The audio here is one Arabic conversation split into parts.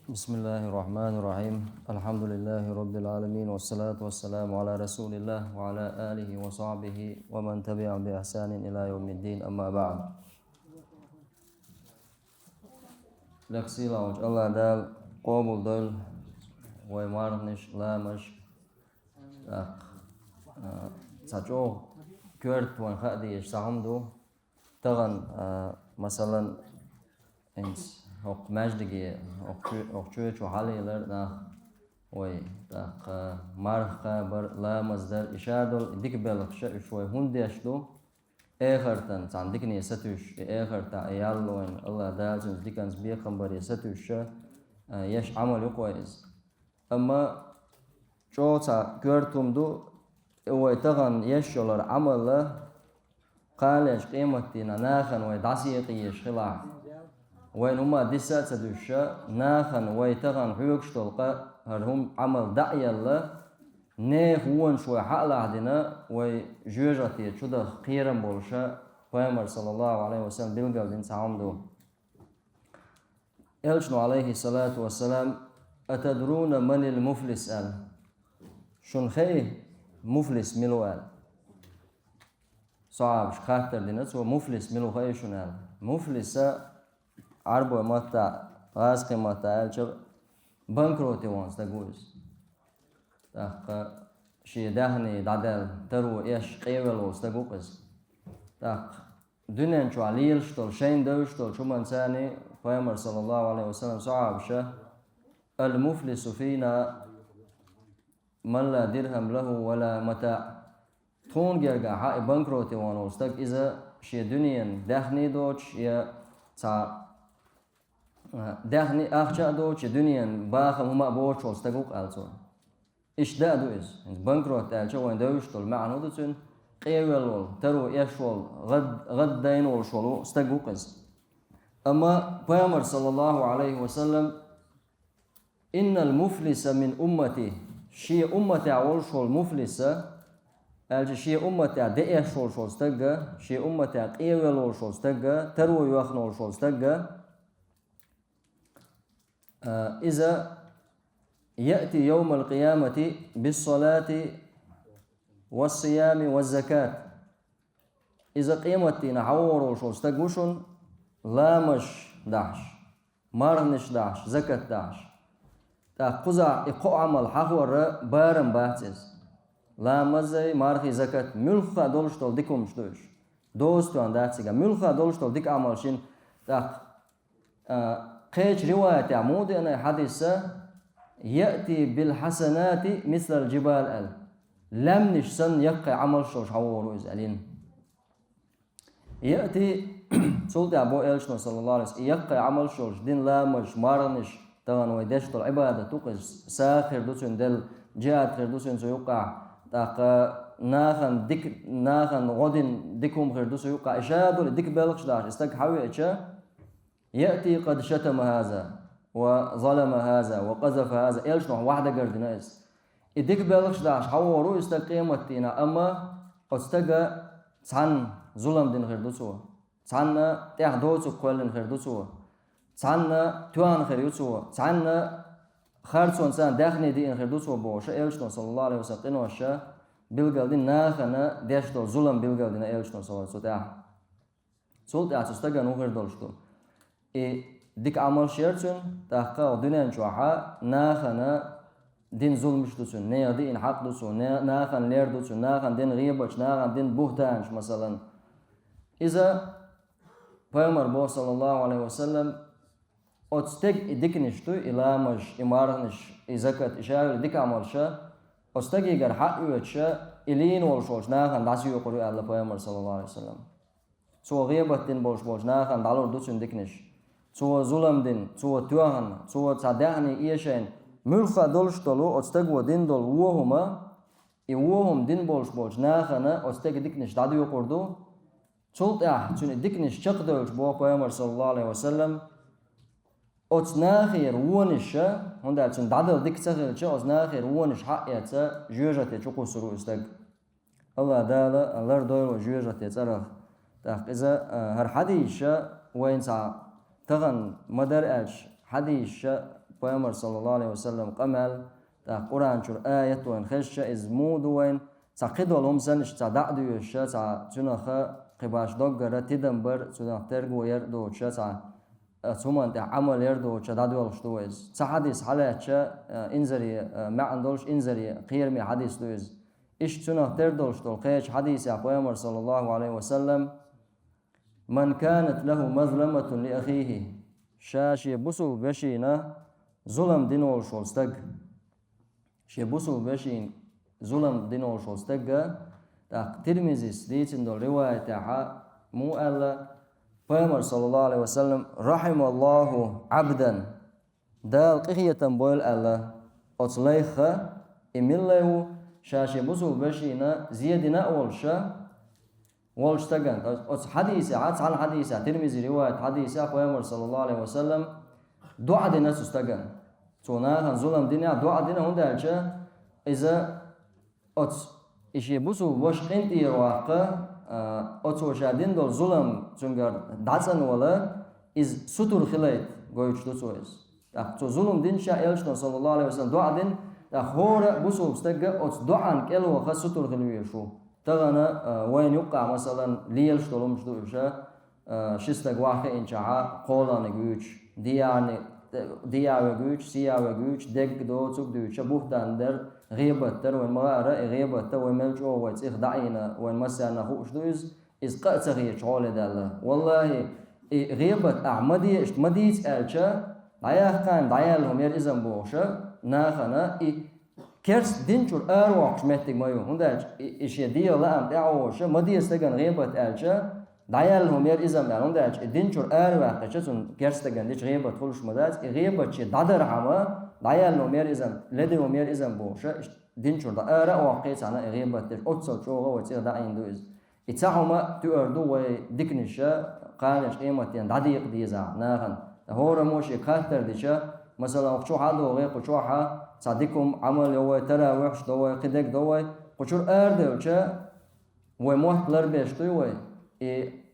بسم الله الرحمن الرحيم الحمد لله رب العالمين والصلاة والسلام على رسول الله وعلى آله وصحبه ومن تبعهم بإحسان إلى يوم الدين أما بعد لكسي لوج الله دال قوبل دل ويمارنش لامش تاجو كورت وان خادي سامدو تغن مثلا انس ook مجدگی ook چو حالی لرنا وی تاق مرخا بر لا مصدر إشادل ديك بالغ شوي هنديش دو آخرتن تان ديكني ستوش آخرتا يالو إن الله دالسن ديكنز بيخم بري ستوش يش عمل كويس أما شو تا كورتم دو وي تغن يشولر عمل قالش قيمتنا ناخن وي داسيقيش خلاف وين هما ديسات سدوشة ناخن ويتغن حيوك شتلقى هرهم عمل دعي الله نه هون شوي حقل عدنا ويجوجتي شده قيرا بولشا پیامبر صلى الله عليه وسلم بلغل دين سعامدو إلشنو عليه الصلاة والسلام أتدرون من المفلس أل شن خي مفلس ملو أل صعب خاطر دينت ومفلس ملو خي شن أل مفلس عربو ماتا غازقي ماتا ألشب بانكروتي وانس تقوز تاق شي دهني دادل ترو إيش قيول وانس تقوز تاق دنيا شو عليل شتول شين دوشتول شو منساني پیامبر صلى الله عليه وسلم صعب شه المفلس فينا من لا درهم له ولا متاع تون جرجع حق بانكروتي وانس تق إذا شي دنيا دهني دوش يا تا دهني أخشى دوش دنيا باخم هما بوش واستقوق ألسون إيش دا دوز بانكروت ألشوا وين دوش تول معنو دوتون قيول ترو يشول غد دين والشولو استقوقز أما پیامبر صلى الله عليه وسلم إن المفلس من أمتي شي أمتي عولشول مفلسة ألش شي أمتي دئشول شول استقى شي أمتي قيول شول استقى ترو يخنول شول استقى إذا يأتي يوم القيامة بالصلاة والصيام والزكاة إذا قيمتي نحور وشو استقوشن لا مش داش مارنش داش زكاة داش تأخذ إقو عمل حقور بارم باتز لا مزي مارخي زكاة ملخا دولش تول ديكم شدوش دوستو عن داتسيغا ملخا دولش تول ديك عمل شين قيش رواية عمود أنا حديثة يأتي بالحسنات مثل الجبال أل لم نشسن يقع عمل شوش حوورو إزالين يأتي سلطة أبو إلشنو صلى الله عليه وسلم يقع عمل شوش دين لامش مارنش طبعا ويدشت العبادة توقش ساخر دوسن دل جهات خير دوسن سيوقع تاق ناخن غدين ديكم خير دوسن يوقع إشادو لديك بالغش داش استك حوي إشا يأتي قد شتم هذا وظلم هذا وقذف هذا إيش نوع واحدة قردناس إديك بالغش داش حورو استقيمتنا أما استجا عن ظلم دين غير دوسو عن تحدوسو كلن غير دوسو عن توان غير يوسو عن خارج إنسان داخلي دين غير دوسو بوش إيش نوع صلى الله عليه وسلم وشا بيلقالدين ناخنا داشتو ظلم بيلقالدين إيش نوع صلى الله عليه وسلم سولت استجا نو غير دولشتو ديك عمل شيرتون تحقق دنيا جوحة ناخنا دين ظلم شدوسون نيا دين حق دوسون ناخن لير دوسون ناخن دين غيبش ناخن دين بهتانش مثلا إذا پیامبر بو صلى الله عليه وسلم أتستج ديك نشتو إلى مش إمارنش إزكت إشارة ديك عمل شا أتستج يجر حق يوتشا إلين والشوش ناخن داسي يقولوا على پیامبر صلى الله عليه وسلم سو غيبت دين بوش ناخن دالور دوسون ديك نش سو ظلم دين سو توهن سو تصدقني إيشين ملخا دولش دولو أستجوا دين دول وهما وهم دين بولش ناخنا أستج ديكنش دادو يقردو شلت تون ديكنش شق دولش بو پیامبر صلى الله عليه وسلم أت ناخير ونشة هندا تون دادل ديك تغير شة أت ناخير ونش حقيقة جوجة تشوكو سرو استج الله دالا الله دول جوجة ترى إذا هر حديث وين سا تغن مدر أش حديث Peygamber sallallahu aleyhi ve sellem qamel ta Quran chur ayat wan khasha iz mudwen sa qidolum san ishta da'du yusha sa junakha qibash doggara tidambar sudah tergoyer do cha sa suman ta amal yerdo cha dadu alshtuwez sa hadis halacha inzari ma andolsh inzari qiyr mi hadis duiz ish sudah terdolsh dol qech hadis ya Peygamber sallallahu aleyhi ve sellem man kanat lahu mazlamatun li akhihi shashi busul beshina zulam dinol sholstag she busul beshin zulam dinol sholstag ta Tirmizi sditin do riwayat ha mu alla Peygamber sallallahu aleyhi ve sellem rahimallahu abdan dal qihiyatan boyal alla otslayha imillahu shashi busul beshina ziyadina olsha والشتغن أص حديث عن حديث ترمذي رواية حديث أخوة صلى الله عليه وسلم دعاء دينا سستغن تونا هن ظلم دينا دعاء دينا هون دالشة إذا أص إشي بوسو وش قنتي رواقة أص وشادين دول ظلم تونغر داتن ولا إز ستور خلايت قويش دوتويز تو ظلم دين شا إلشنا صلى الله عليه وسلم دعاء دين خورا بوسو استغ أص دعاء كيلو وخا ستور خلويشو تغنى وين يقع مثلا ليلش طلوم شدوشة شستق واحد إنشاء قولان جوج ديار جوج سيار جوج دق دو تك دوشة بوهدان در غيبة در وين مغارة غيبة در وين ملجو وين إخدعينا وين مسنا خوش دوز إز قاتغي شغل دالله والله غيبة أحمدية اشتمديت ألشة دايا كان دايا لهم ير إزم بوشة ناخنا Kers dinchur erwaqsh mettig mayu hundaj ishya dia lam da'awsha madiyastagan ghibat alcha dayal homer izam dan hundaj dinchur erwaqcha sun kerstagan dich ghibat khulush madaz ghibat chi dadar hama dayal homer izam ledi homer izam bosha dinchur da era waqi sana ghibat dich otso choga wati da induz itahuma tu erdu wa diknisha qalash qimat yan dadiq diza nahan hora moshi khatar disha مثلا قشو حد وغير قشو ح صديقكم عمل هو ترى وحش دوا قدك دوا قشور أرده وشة وموت لربيش توي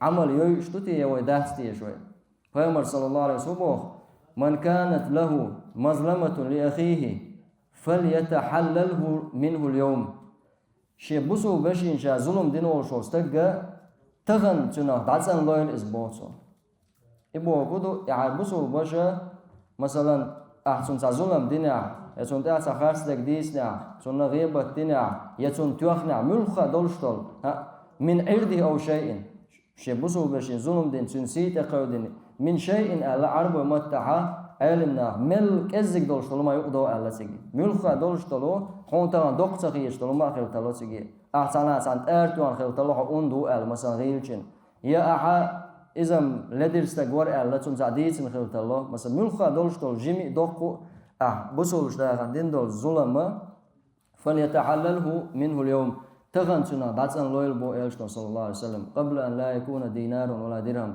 عمل يوي شتوتي هو داستي شوي فيمر صلى الله عليه وسلم من كانت له مظلمة لأخيه فليتحلله منه اليوم شيء بسوا باش إن شاء ظلم دينه شو استجا تغن تنا دعسان لين إسبوعه إبوه بدو يعني بسوا باشا مثلا أحسن ظلم دينا يسون تأس خارس دك ديسنا سون غيبة دينا يسون توخنا ملخا دولشتول من عرضه أو شيء شبوسو بشين ظلم دين سنسيت أقودين من شيء على عرب متها علمنا ملك أزك دولشتول ما يقدو على سجي ملخا دولشتولو خونتان دقة خيشتولو ما خير تلو سجي أحسن أرتوان خير تلو حوندو على مثلا غيرشين يا أحا إذا لدرستك ورقة لا تنزعديت من خلال الله مثلا ملخا دولش دول جميع دقو بسولش دا غندين دول ظلم فليتحلله منه اليوم تغنتنا داتن لويل بو إلشنا صلى الله عليه وسلم قبل أن لا يكون دينار ولا درهم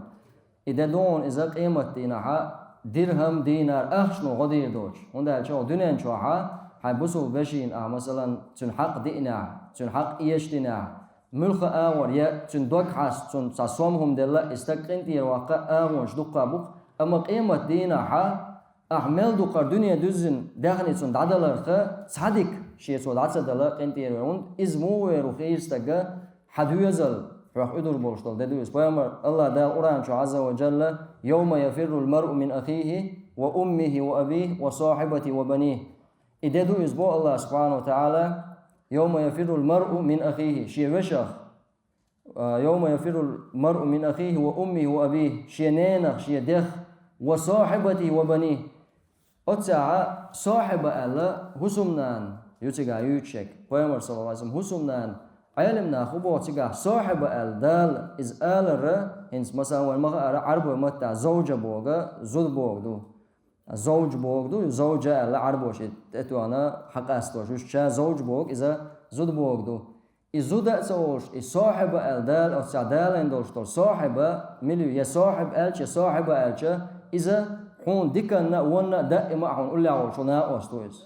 إذا دون إذا قيمة دينها درهم دينار أخشنو غدير دوش وندا شو دنيا شوها هاي بسول بشين مثلا تنحق دينار تنحق إيش دينار ملخ آور يا تندق حاس تن ساسومهم دلا استقنتي واقع آور شدقة بق أما قيمة دينا ح أحمل دقة الدنيا دزن داخل تن دادلر خ صادق شيء سود عصا دلا قنتي رون إزمو وروخي استجا حد يزل راح يدور بولشتل ددوس بيامر الله دا القرآن شو عز وجل يوم يفر المرء من أخيه وأمه وأبيه وصاحبته وبنيه إذا دو يسبو الله سبحانه وتعالى يوم يفر المرء من أخيه شيء وشخ يوم يفر المرء من أخيه وأمه وأبيه شيء نينخ شيء دخ وصاحبته وبنيه أتسعى صاحب الله هسمنان يتجا يوتشك بيامر صلى الله عليه وسلم هسمنان علمنا خبو تجا صاحب الدال إز آلر هنس مثلا والمغا عرب متى زوج بوغا زود بوغدو زوج بوغدو زوجة الله عربوش تتوانا حق استوش شا زوج بوغ إذا زود بوغدو إزود أسوش صاحب الدال أو سعدال عندوش تول صاحب مليو يا صاحب ألش صاحب ألش إذا حون دكنا ونا دائما حون أولي عوشنا أستويس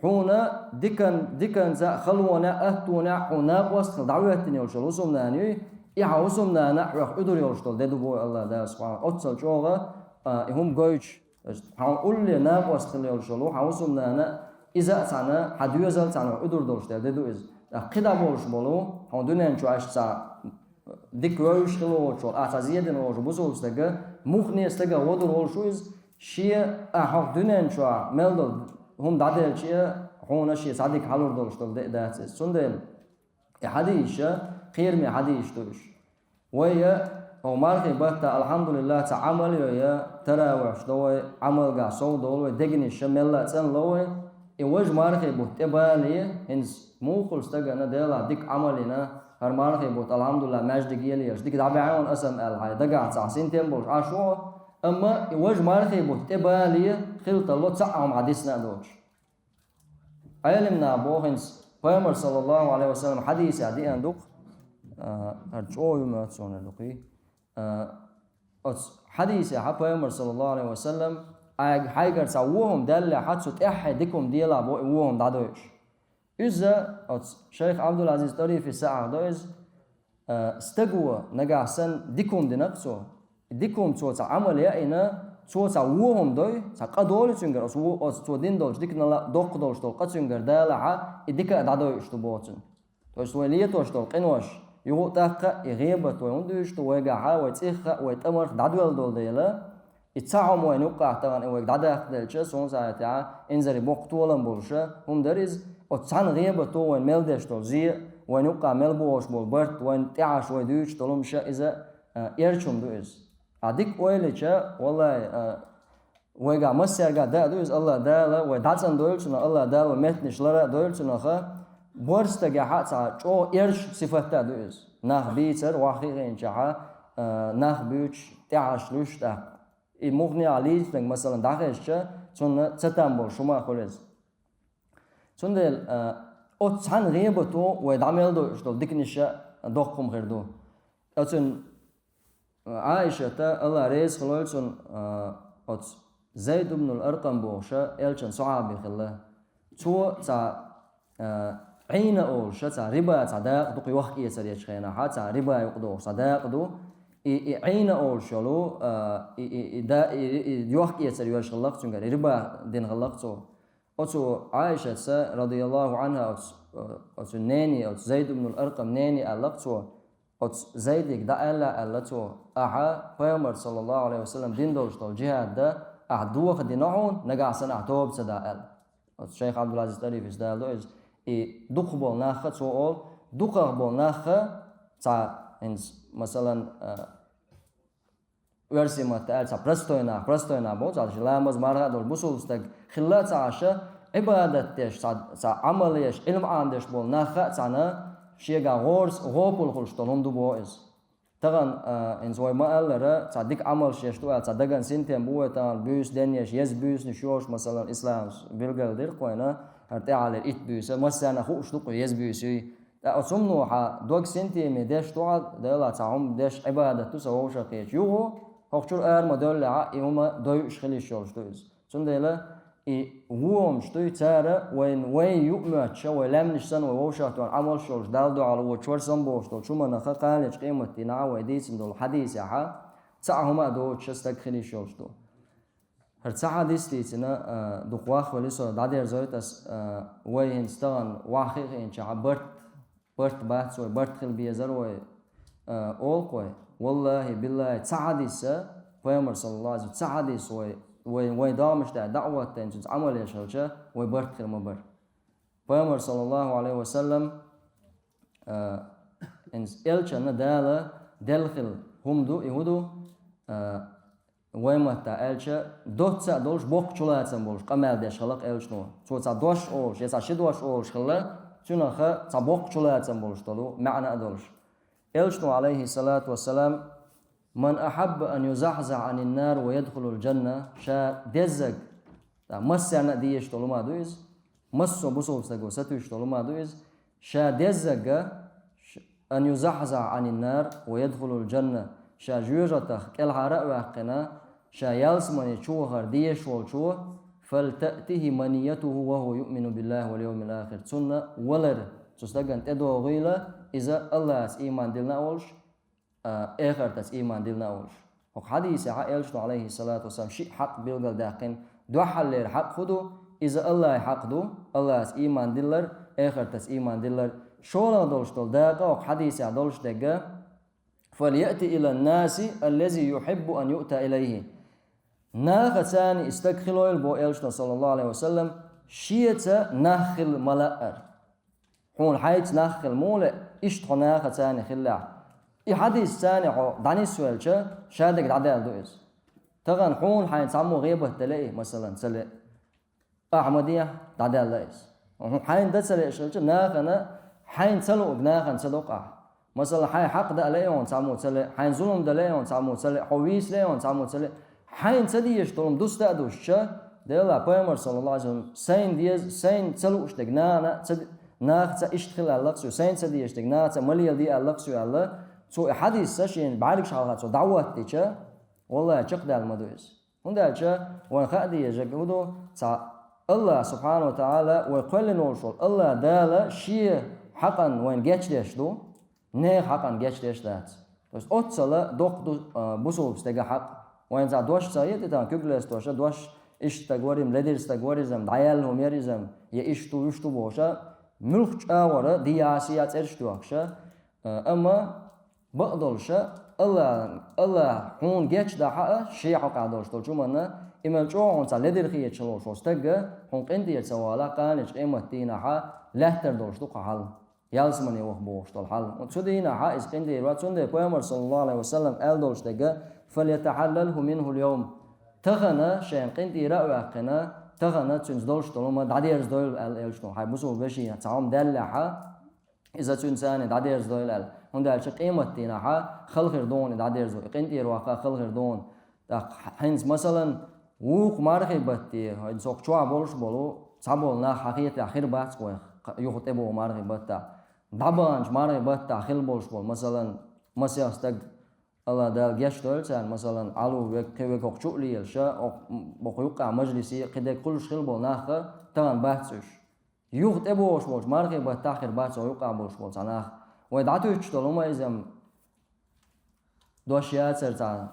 حونا دكان زا خلونا أهتونا حونا وسط دعوتني وشلو سمناني إحاوسمنا نحو إدور يوشتول ددو بو الله دا سبحانه أتصل شوغا هم جوج حاول قول لي ناب واستخلي الشلو حاوسنا أنا إذا سنة حد يزال سنة أدور دولش تبدو إز قدا بولش بولو حاول دنيا شو عش سا ديك ويش خلو شو أساسية دين وش بوسول استجا مخني استجا ودور وش إز شيء حاول دنيا شو ملدل هم دادل شيء هون شيء صادق حلور دولش تول ده سندل حديث خير من حديث توش ويا او مارخي بحتا الحمد لله تعمل يا ترى وش دوي عمل قا صو دول دغني شمل سن لوي وج مارخي بوت بالي هنس مو خل استغنا دلا ديك عملنا هر مارخي بوت الحمد لله ماجد جيليش ديك دابعون اسم ال هاي دغا ساسين تيمبل عاشو اما وج مارخي بوت بالي خلط لو تصعم حديثنا دوش علمنا بو هنس پیغمبر صلی الله علیه وسلم حدیث عدی اندوق هر چوی ماتسونه لقی حديث پیغمبر صلی الله علیه وسلم حاجر سووهم دل حدثت احدكم ديلا وهم دادوش اذا شيخ عبد العزيز طري في ساعه دوز استقوا نجاسن ديكم دنقصو ديكم تو عمل يا انا تو وهم دوي قدول سنجر تو دين دولش ديك دوق دولش دول قسنجر دالها ديك دادوش تو بوتن توش وليه توش دول قنوش يغوطاق يغيبت ويندوش تو ويغا ويتخ ويتمر دادول دول ديلا يتصعم وينوقع طبعا ويغ دادخ دلش سون ساعتها انزري بوقتولن بولشه هم دريز وتسان غيبت وين ملدش دول زي وينوقع ملبوش بول برت وين تعش ويدوش دولمش اذا يرچوم دوز أديك ويلتشا والله ويجا مسيرجا دا دوز الله دالا وداتن دولشنا الله دالا ومتنش لرا دولشنا خا بورستجا حتى جو إيرش صفته دوز نخ بيتر واحدين جها نخ بيوش تعش لوش ده المغني عليه مثلا داخلش چون ستامبول شما خالص چون دل أتسان غيبتو ودامل دوش دول ديكنيشة دوقهم غيردو أتون عائشة الله رئيس خلالسون زيد بن الأرقم بوشة إلشان صحابي خلا تو تا عين أولشة تا ربا تا داق دوقي وحكي يسريش خينا حا تا ربا يقدو تا داق دو عين أولشة لو يوحكي يسريش خلاق تنقر ربا دين خلاق تو أتو عائشة رضي الله عنها أتو ناني أتو زيد بن الأرقم ناني ألاق تو زيدك دا ألا تو أها پیغمبر صلى الله عليه وسلم دين دولش دول جهاد دا أحدوخ دينعون نقاسن أحتوب سدا أل الشيخ عبد العزيز طريف إسدال دوز دوخ بول ناخة سؤال دوخ بول ناخة تا مثلا ورسي ما تقال تا برستوينا بول تا لامز مرها دول بسول استك خلات عاشا عبادتش تا عمليش علم عندش بول ناخة تانا شيغا غورس غوبول خلشتون هم دو بوئز طبعا ان زوي ما قال تصدق عمل شيشتو تصدقن سنتين بوه تان بيوس دنيش يز بيوس نشوش مثلا اسلام بيلغل دير قوينا هرتي على ايت بيوس مثلا خوش دق يز بيوسي اصمنو ح دوك سنتي مدش تو دلا تعم دش عباده تو سو شقيت يو هوخشور ار موديل يوم دويش خلي شولشتوز سندلا وهم شتوي تارا وين يؤمتش ولمنش سن ووشاتون عمل شولش دالدو على وشور سنبوش دول شو منخا قالج قيمتي نا وديس دول حديث يا تعهما دو تشستك خلي شولش دو هر حديث تينا دو واخ ولسو دادير زويتس وين ستان واخي ان شعبرت برت بات سو برت خل بيزر و اول كوي والله بالله تعديس پیغمبر صلى الله عليه وسلم تعديس وين دامش دعوة تنجز عمل يشهلشه ويبرت خير مبر پیغمبر صلى الله عليه وسلم إنس إلشنا دالا دلخل هم دو يهودو وين متى إلشة دوتسا دولش بوق شلاتن بولش قمال ديش خلق إلشنو تو تا دوش أولش يسا شدوش أولش خلا شنو خا تا بوق شلاتن بولش دولو معنى دولش إلشنو عليه الصلاة والسلام من أحب أن يزحزح عن النار ويدخل الجنة شا دزق مسنا ديش طول ما دويز مسو بوسول سجو ستوش طول ما دويز شا دزق أن يزحزح عن النار ويدخل الجنة شا جوجتخ كل حرق وقنا شا يلسمن يشوهر ديش والشوه فلتأته منيته وهو يؤمن بالله واليوم الآخر سنة ولر تستجن تدو غيلا إذا الله إيمان دلنا أولش آخر تس إيمان دلنا أولش حديث عائشة عليه الصلاة والسلام شيء حق بيلقى داقين دو حلير حق خدو إذا الله حق دو الله إيمان دلر آخر تس إيمان دلر شولا دولش دول داقة وحديث دولش داقة فليأتي إلى الناس الذي يحب أن يؤتى إليه ناخ ثاني استقخلوا البو إلشنا صلى الله عليه وسلم شيئة نخل ملأر هون حيث نخل مولى إشت ناخ ثاني خلاع حديث ثاني داني سؤال شادك دعدال دوئز تغن حون حيث عمو غيبه تلاقي مثلا سلي أحمدية دعدال لئيس حين دسل إشلش ناخنا حين سلوك ناخن سلوقع مثلا حين حق ده ليون سامو سلي حين ظلم ده ليون سامو سلي حويس ليون سامو سلي حين سديش طولم دوست أدوش ديلا بيامر صلى الله عليه وسلم سين ديز سين سلوش تجنانا ناخ تشتغل اللقسو سين سديش تجنانا مليل دي اللقسو الله سو حديث سشين بعرق شغلات سو دعوة تيجا والله شق المدويس هندا وان خادي يجودو الله سبحانه وتعالى وقال نورشول الله دالا شيء حقا وين جاتش دو نه حقا جاتش دات بس أتصل دوق بوسوب استجا حق وين زاد دوش سايد تان كوجلس دوش دوش إيش تجوريم لديرس تجوريزم دعيالهم يريزم يشتو يشتو بوشا ملخ أورا دياسيات إرشتو أكشا أما بقدرش الله هون جاتش ده حق شيء حق عدوش تقول شو منا إما الجو عن سالدير خير شلون شو استجا هون قندي سوالا كانش إما تينا حق لا تردوش تقع حل يالسمني وخبوش طال حل وتشدينا حق إس قندي راتشون بيامر صلى الله عليه وسلم ألدوش تجا فليتحلله منه اليوم تغنى شيء قندي رأوقنا تغنى تنزدوش طالما دعيرز دول الشنو هاي بسوا بشي تعام دلها إذا تنسان دعيرز دول هندا الشيء قيمة تينا حق خلق دون دعيرز قندي رواقة خلق دون هنز مثلا وق مارخي بتي هاي سوق شوا بولش بولو سابولنا حقيقة آخر بات كوي يخطبوا مارخي بتا دبانش مارخي بتا آخر بولش بول مثلا استق الله دال جشتول سان مثلا علو وك وقشولي الشا بقيوقع مجلسي قد كلش خل بول ناخ تان باتش يخطبوش بولش مارخي بتا آخر بات يوقع بولش بول سناخ ويدعتو يشتغلوا ما إذا دوشيات سرتان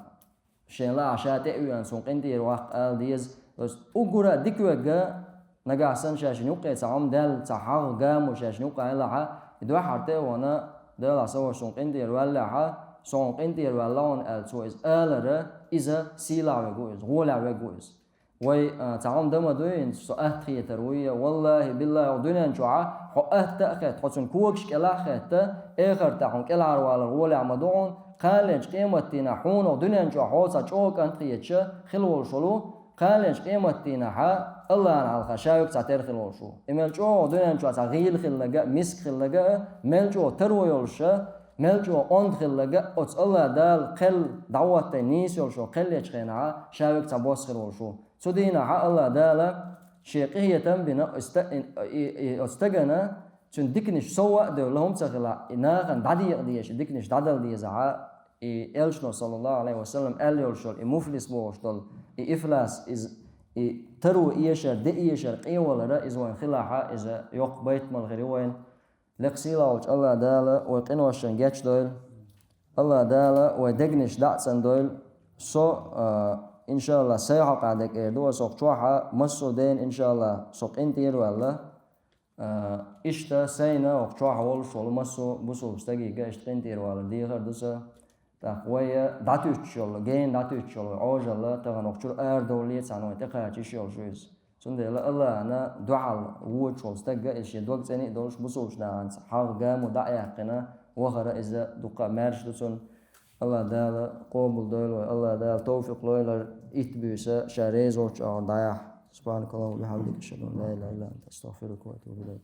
شين لا عشاء تأويان سون قندير وقت ديز بس أقرأ دكوجا نجاحسن شاش نوقع تعم دال تعاق جام وشاش نوقع لها يدوح حرته وانا دال عصور سون قندير ولا سون قندير ولا on التويز ألره إذا سيلا وجوز غولا وجوز وي تعم دم دوين سؤال ترويه والله بالله ودنيا جوعة حقت تأخذ حسن كوكش كلا خت آخر تعم كلا ولا غولا مدون قالنش قيمتنا حون ودنيا جو حوصة جوك أنت يتشا خلول شلو قالنش قيمتنا ح الله على الخشايق تعتر خلول شو إمل جو ودنيا جو تعغيل خلجا مسك خلجا مل جو ترويلشة مل جو أند خلجا أت الله دال قل دعوة الناس يلشو قل يشخنا شايق تعبوس خلول شو سدينا ح الله دال شيقية بنا استجنا چون دکنش سوا دولهم تخلا ناخن دادي يقديش دکنش دادل دي زعا إلشنا صلى الله عليه وسلم أليولشل مفلس بوشتل إفلاس إز ترو إيشر دي إيشر قيول را إزوين خلاحة إذا يق بيت من غيروين لقسيلا وش الله دالا وقنوشن جاتش دويل الله دالا ودقنش دعسن دويل سو إن شاء الله سيحق عدك إردو سوق شوحة مسو دين إن شاء الله سوق انتير والله إشتا سينا وقشوح والش والمسو بسو بستقيقة إشتقنتير والا ديخر دوسا تقوية داتوش جين داتوش عوج الله تغن وقشور دولية سانوي تقايا شيول شويز سنده الله أنا دعال ووش والستقى إشي دوك سيني دولش بسوش داعان حاق قام ودعي حقنا وخر إذا دوقا مارش دوسون الله دالا قوبل دول الله دالا توفيق لويلر إتبوسا شاريز وش دعيح سبحانك اللهم وبحمدك أشهد أن لا إله إلا أنت أستغفرك وأتوب إليك